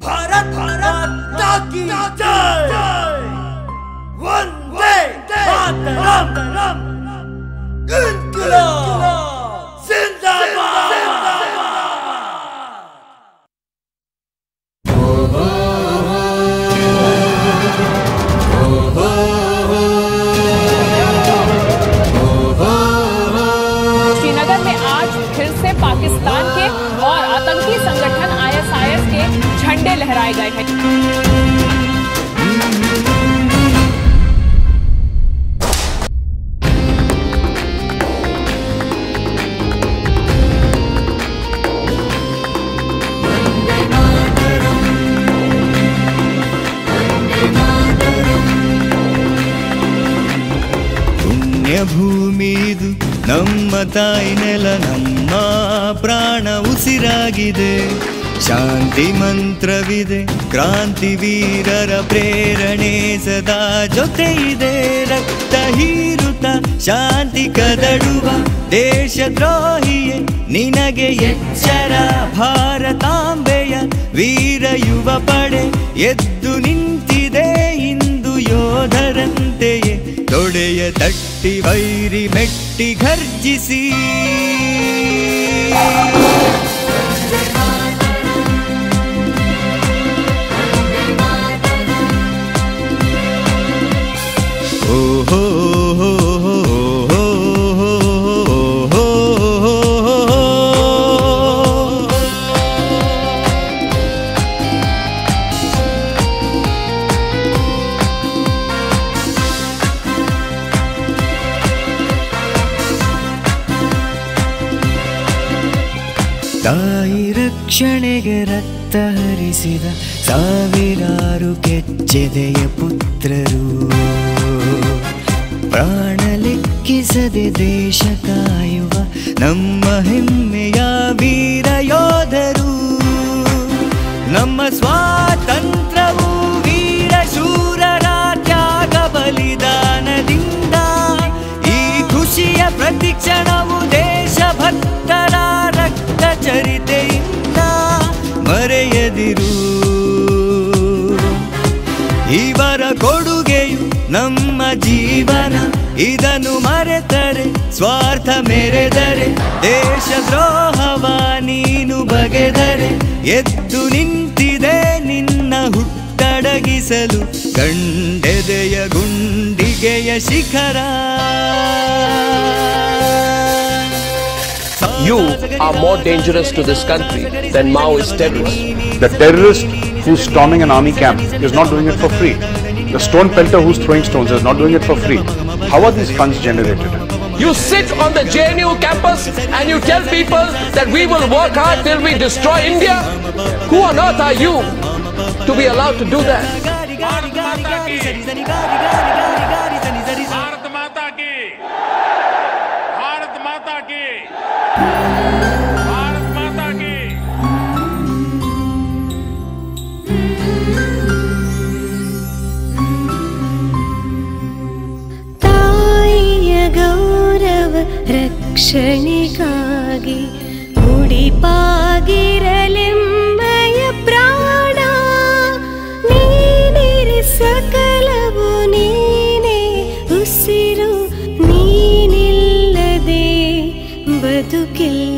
भारत माता की जय, वंदे मातरम, इनकलाब जिंदाबाद। श्रीनगर में आज फिर से पाकिस्तान के और आतंकी संगठन ISIS के झंडे लहराए गए हैं। ಭೂಮಿದು ನಮ್ಮ ತಾಯಿ ನೆಲ, ನಮ್ಮ ಪ್ರಾಣ ಉಸಿರಾಗಿದೆ. ಶಾಂತಿ ಮಂತ್ರವಿದೆ, ಕ್ರಾಂತಿ ವೀರರ ಪ್ರೇರಣೆ ಸದಾ ಜೊತೆ ಇದೆ. ರಕ್ತ ಹೀರುತ್ತ ಶಾಂತಿ ಕದಡುವ ದೇಶದ್ರೋಹಿಯೇ ನಿನಗೆ ಎಚ್ಚರ. ಭಾರತಾಂಬೆಯ ವೀರ ಯುವ ಪಡೆ ಎದ್ದು ನಿಂತಿದೆ ಇಂದು ಯೋಧರಂತೆಯೇ. ತೊಡೆಯ ತಟ್ಟಿ ವೈರಿ ಮೆಟ್ಟಿ ಘರ್ಜಿಸಿ. ಓಹೋ ತಾಯಿ ರಕ್ಷಣೆಗೆ ರಕ್ತ ಹರಿಸಿದ ಸಾವಿರಾರು ಕೆಚ್ಚೆದೆಯ ಪುತ್ರರು. ಪ್ರಾಣ ಲೆಕ್ಕಿಸದೆ ದೇಶ ಕಾಯುವ ನಮ್ಮ ಹೆಮ್ಮೆಯ ವೀರ ಯೋಧರು. ನಮ್ಮ ಸ್ವಾತಂತ್ರ್ಯವು ವೀರ ಶೂರರ ತ್ಯಾಗ ಬಲಿದಾನದಿಂದ. ಈ ಖುಷಿಯ ಪ್ರತಿಕ್ಷಣವು ದೇಶಭಕ್ತರ ರಕ್ತ ಚರಿತೆಯಿಂದ. ಮರೆಯದಿರು ಇವರ ಕೊಡುಗೆಯು ನಮ್ಮ ಜೀವನ. ಇದನ್ನು ಮರೆತರೆ ಸ್ವಾರ್ಥ ಮೆರೆದರೆ, ದೇಶದ್ರೋಹವ ನೀನು ಬಗೆದರೆ. ಎದ್ದು ನಿಂತಿದೆ ನಿನ್ನ ಹುಟ್ಟಡಗಿಸಲು ಗಂಡೆದೆಯ ಗುಂಡಿಗೆಯ ಶಿಖರ. You are more dangerous to this country than Maoist terrorists. The terrorist who's storming an army camp is not doing it for free. The stone pelter who's throwing stones is not doing it for free. How are these funds generated? You sit on the JNU campus and you tell people that we will work hard till we destroy India? Who on earth are you to be allowed to do that? Bharat माता की, भारत माता की, भारत माता की। ತಾಯಿಯ ಗೌರವ ರಕ್ಷಣೆಗಾಗಿ ಮುಡಿಪಾಗಿರಲೆಂಬಯ ಪ್ರಾಣ. ನೀನಿರೆ ಸಕಲವು ನೀನೇ, ಉಸಿರು ನೀನಿಲ್ಲದೆ ಬದುಕಿಲ್ಲ.